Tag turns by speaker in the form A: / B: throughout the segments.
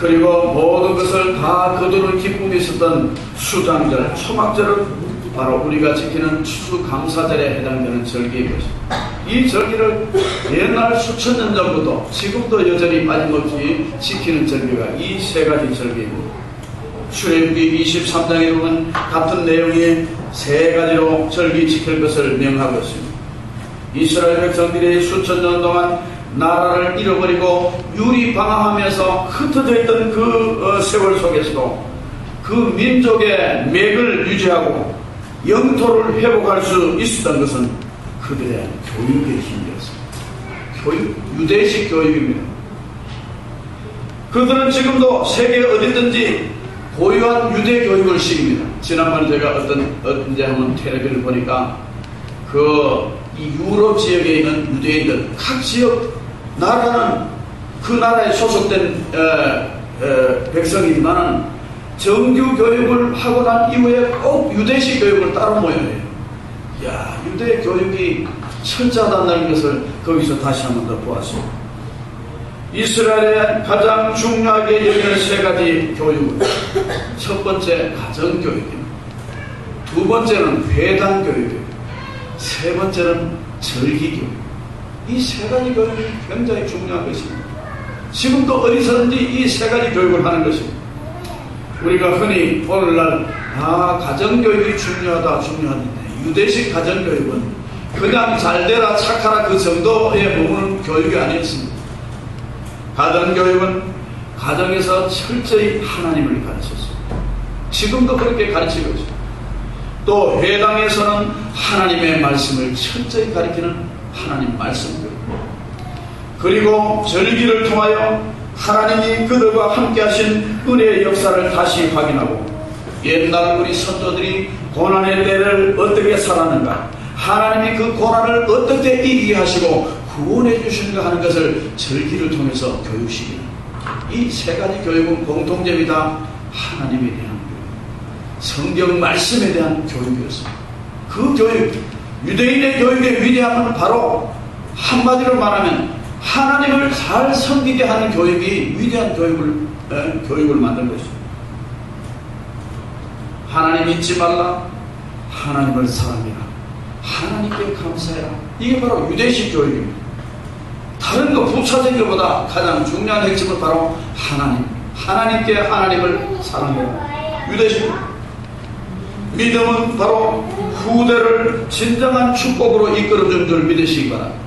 A: 그리고 모든 것을 다 거두는 기쁨이 있었던 수장절, 초막절은 바로 우리가 지키는 추수감사절에 해당되는 절기인 것입니다. 이 절기를 옛날 수천 년 전부터 지금도 여전히 빠짐없이 지키는 절기가 이 세 가지 절기입니다. 출애굽기 23장에 보면 같은 내용이 세 가지로 절기 지킬 것을 명하고 있습니다. 이스라엘 백성들이 수천 년 동안 나라를 잃어버리고 유리방황하면서 흩어져 있던 그 세월 속에서도 그 민족의 맥을 유지하고 영토를 회복할 수 있었던 것은 그들의 교육의 힘이었습니다. 유대식 교육입니다. 그들은 지금도 세계 어디든지 고유한 유대 교육을 시킵니다. 지난번에 제가 언제 한번 텔레비를 보니까 이 유럽 지역에 있는 유대인들 각 지역 나라는 그 나라에 소속된 백성이지만은 정규 교육을 하고 난 이후에 꼭 유대식 교육을 따로 모여야 해요. 야, 유대 교육이 철저하다는 것을 거기서 다시 한 번 더 보았습니다. 이스라엘의 가장 중요하게 여기는 세 가지 교육은 첫 번째 가정교육입니다. 두 번째는 회당교육입니다. 세 번째는 절기교육. 이 세 가지 교육이 굉장히 중요한 것입니다. 지금도 어디서든지 이 세 가지 교육을 하는 것입니다. 우리가 흔히 오늘날 가정교육이 중요하다는데 유대식 가정교육은 그냥 잘되라 착하라 그 정도에 머무는 교육이 아니었습니다. 가정교육은 가정에서 철저히 하나님을 가르쳤습니다. 지금도 그렇게 가르치고 있습니다. 또 회당에서는 하나님의 말씀을 철저히 가르치는 하나님 말씀 교육. 그리고 절기를 통하여 하나님이 그들과 함께 하신 은혜의 역사를 다시 확인하고 옛날 우리 선조들이 고난의 때를 어떻게 살았는가, 하나님이 그 고난을 어떻게 이기게 하시고 구원해 주시는가 하는 것을 절기를 통해서 교육시키는 이 세 가지 교육은 공통점이 다 하나님에 대한 교육, 성경 말씀에 대한 교육이었습니다. 그 교육, 유대인의 교육의 위대함은 바로 한마디로 말하면 하나님을 잘 섬기게 하는 교육이 위대한 교육을 만든 것입니다. 하나님 잊지 말라, 하나님을 사랑해라, 하나님께 감사해라. 이게 바로 유대식 교육입니다. 다른 거 부차적인 것보다 가장 중요한 핵심은 바로 하나님께 하나님을 사랑해라. 유대식 믿음은 바로 후대를 진정한 축복으로 이끌어준 줄 믿으시기 바랍니다.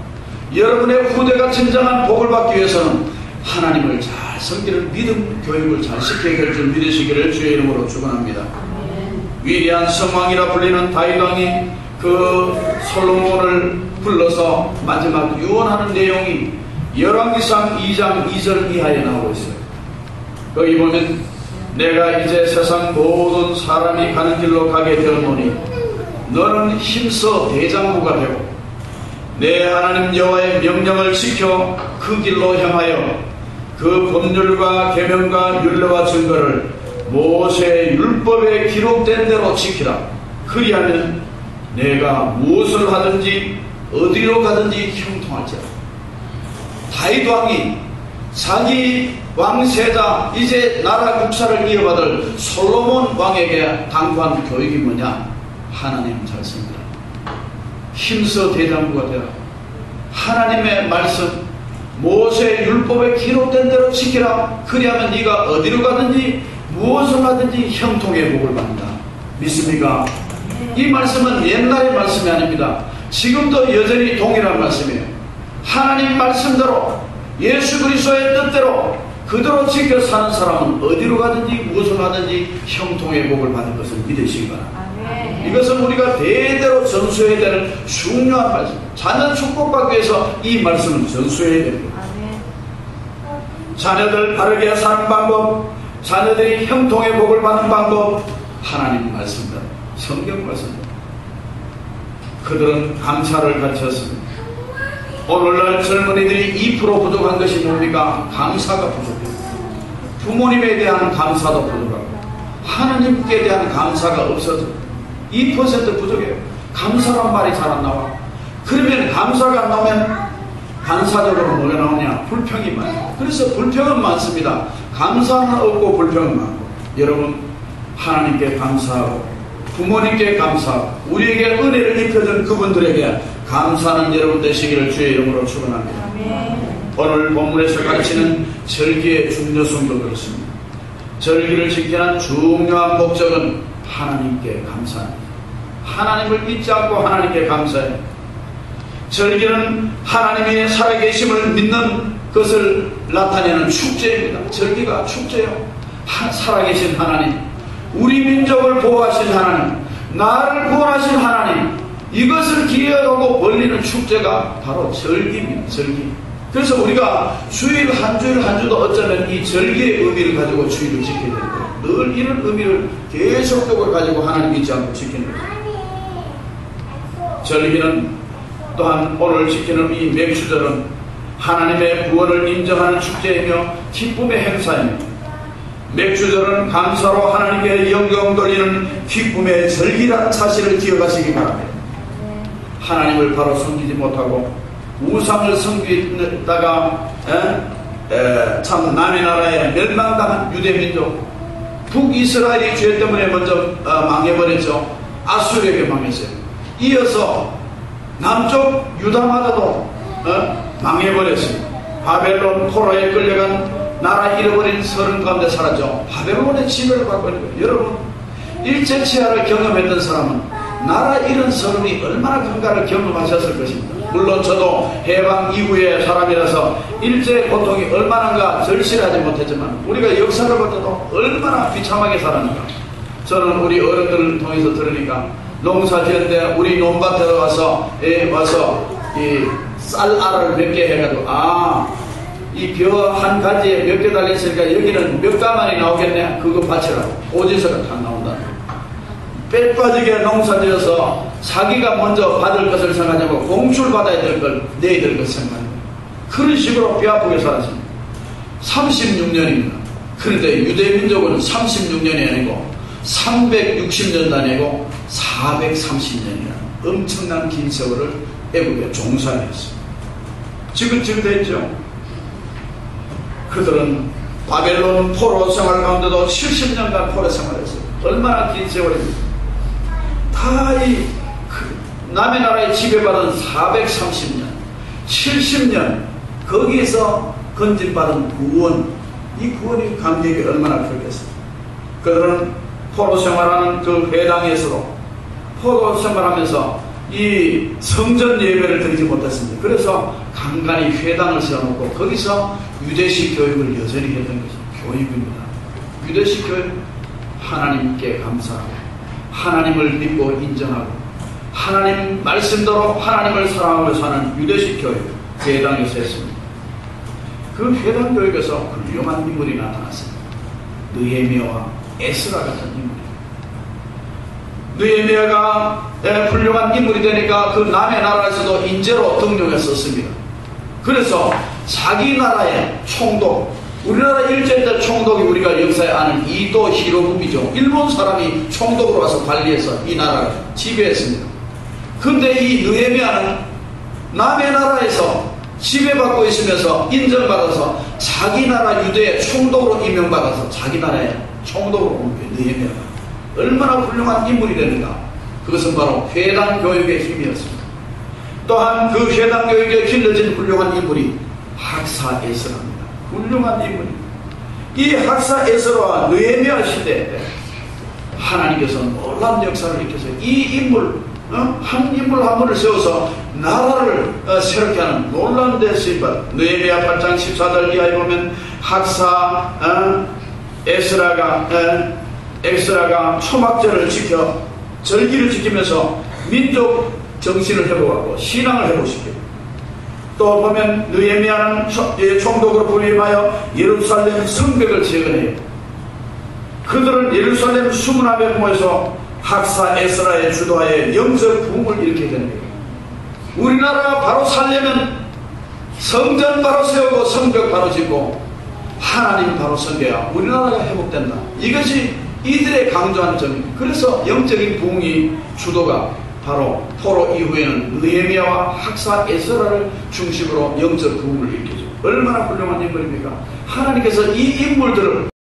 A: 여러분의 후대가 진정한 복을 받기 위해서는 하나님을 잘 섬기는 믿음 교육을 잘 시켜야 될 줄 믿으시기를 주의 이름으로 축원합니다. 위대한 성왕이라 불리는 다윗 왕이 그 솔로몬을 불러서 마지막 유언하는 내용이 열왕기상 2장 2절 이하에 나오고 있어요. 거기 보면 내가 이제 세상 모든 사람이 가는 길로 가게 되었노니 너는 힘써 대장부가 되고 내 하나님 여호와의 명령을 지켜 그 길로 향하여 그 법률과 계명과 율례와 증거를 모세의 율법에 기록된 대로 지키라. 그리하면 내가 무엇을 하든지 어디로 가든지 형통할지라. 다윗 왕이 자기 왕세자 이제 나라 국사를 이어받을 솔로몬 왕에게 당부한 교육이 뭐냐? 하나님 잘 섬기라. 힘써 대장부가 되라. 하나님의 말씀 모세의 율법에 기록된 대로 지키라. 그리하면 네가 어디로 가든지 무엇을 하든지 형통의 복을 받는다. 믿습니까? 이 말씀은 옛날의 말씀이 아닙니다. 지금도 여전히 동일한 말씀이에요. 하나님 말씀대로 예수 그리스도의 뜻대로 그대로 지켜 사는 사람은 어디로 가든지 무엇을 하든지 형통의 복을 받을 것을 믿으시기 바랍니다. 이것은 우리가 대대로 전수해야 되는 중요한 말씀. 자녀 축복받기 위해서 이 말씀을 전수해야 됩니다. 자녀들 바르게 사는 방법, 자녀들이 형통의 복을 받는 방법, 하나님 말씀입니다. 성경 말씀입니다. 그들은 감사를 가르쳤습니다. 오늘날 젊은이들이 2% 부족한 것이 뭡니까? 감사가 부족해요. 부모님에 대한 감사도 부족하고 하나님께 대한 감사가 없어져 2% 부족해요. 감사란 말이 잘 안 나와. 그러면 감사가 안 나오면 반사적으로 뭐가 나오냐? 불평이 많아요. 그래서 불평은 많습니다. 감사는 없고 불평은 많고. 여러분, 하나님께 감사하고 부모님께 감사하고 우리에게 은혜를 입혀준 그분들에게 감사하는 여러분 되시기를 주의 이름으로 축원합니다. 오늘 본문에서 가르치는 절기의 중요성도 그렇습니다. 절기를 지키는 중요한 목적은 하나님께 감사합니다. 하나님을 잊지 않고 하나님께 감사해요. 절기는 하나님의 살아계심을 믿는 것을 나타내는 축제입니다. 절기가 축제예요. 살아계신 하나님, 우리 민족을 보호하신 하나님, 나를 구원하신 하나님, 이것을 기억하고 벌리는 축제가 바로 절기입니다. 절기. 그래서 우리가 주일 한 주도 어쩌면 이 절기의 의미를 가지고 주일을 지켜야 되는 거예요. 늘 이런 의미를 계속적으로 가지고 하나님 잊지 않고 지키는 거예요. 절기는 또한 오늘 지키는 이 맥주절은 하나님의 구원을 인정하는 축제이며 기쁨의 행사입니다. 맥주절은 감사로 하나님께 영광 돌리는 기쁨의 절기라는 사실을 기억하시기 바랍니다. 하나님을 바로 섬기지 못하고 우상을 섬기다가 참 남의 나라에 멸망당한 유대민족, 북이스라엘이 죄 때문에 먼저 망해버렸죠. 아수르에게 망했어요. 이어서 남쪽 유다마다도 망해버렸습니다. 바벨론 포로에 끌려간 나라 잃어버린 서른 가운데 살았죠. 바벨론의 지배를 받고 있는 거예요. 여러분, 일제치하를 경험했던 사람은 나라 잃은 서름이 얼마나 큰가를 경험하셨을 것입니다. 물론 저도 해방 이후의 사람이라서 일제의 고통이 얼마나가 절실하지 못했지만 우리가 역사를 볼 때도 얼마나 비참하게 살았는가. 저는 우리 어른들을 통해서 들으니까 농사 지을 때 우리 논밭에 와서 이 쌀알을 몇 개 해가지고 이 벼 한 가지에 몇 개 달려있으니까 여기는 몇 가만이 나오겠네. 그거 바치라고. 오지서가 다 나온다. 빼 빠지게 농사 지어서 자기가 먼저 받을 것을 생각하고 공출 받아야 될 걸 내야 될 것을 생각합니다. 그런 식으로 뼈 아프게 살았습니다. 36년입니다. 그런데 유대민족은 36년이 아니고 360년도 아니고 430년이라는 엄청난 긴 세월을 애국에 종살이했습니다. 지긋지긋했죠. 그들은 바벨론 포로 생활 가운데도 70년간 포로 생활했어요. 얼마나 긴 세월입니까? 다 남의 나라에 지배받은 430년, 70년 거기에서 건진받은 구원, 이 구원이 감격이 얼마나 크겠어요. 그들은 포로 생활하는 그 회당에서도 포로 생활하면서 이 성전 예배를 드리지 못했습니다. 그래서 간간히 회당을 세워놓고 거기서 유대식 교육을 여전히 했던 것이 교육입니다. 유대식 교육, 하나님께 감사하고 하나님을 믿고 인정하고 하나님 말씀대로 하나님을 사랑하며 사는 유대식 교육, 회당에서 했습니다. 그 회당 교육에서 훌륭한 인물이 나타났습니다. 느헤미야와 에스라 같은 인물입니다. 느헤미야가 훌륭한 인물이 되니까 그 남의 나라에서도 인재로 등용했었습니다. 그래서 자기 나라의 총독, 우리나라 일제 때 총독이 우리가 역사에 아는 이도 히로부미죠. 일본 사람이 총독으로 와서 관리해서 이 나라를 지배했습니다. 그런데 이 느헤미야는 남의 나라에서 지배받고 있으면서 인정받아서 자기 나라 유대의 총독으로 임명받아서 자기 나라의 총독으로 온 게 느헤미야가 얼마나 훌륭한 인물이 되는가. 그것은 바로 회당 교육의 힘이었습니다. 또한 그 회당 교육에 길러진 훌륭한 인물이 학사 에스라입니다. 훌륭한 인물입니다. 이 학사 에스라와 느헤미야 시대에 하나님께서 놀라운 역사를 일으켜서 이 인물, 한 인물 한 분을 세워서 나라를 새롭게 하는 놀라운 대수입니다. 느헤미야 8장 14절 이하에 보면 학사 에스라가 초막절을 지켜 절기를 지키면서 민족 정신을 회복하고 신앙을 회복시켜요. 또 보면 느헤미야는 총독으로 부임하여 예루살렘 성벽을 재건해요. 그들은 예루살렘 수문앞에 모여서 학사 에스라의 주도하에 영적 부흥을 일으키게 되는 거예요. 우리나라가 바로 살려면 성전 바로 세우고 성벽 바로 짓고 하나님 바로 섬겨야 우리나라가 회복된다. 이것이 이들의 강조하는 점입니다. 그래서 영적인 부흥이 주도가 바로 포로 이후에는 느헤미야와 학사 에스라를 중심으로 영적 부흥을 일으키죠. 얼마나 훌륭한 인물입니까? 하나님께서 이 인물들을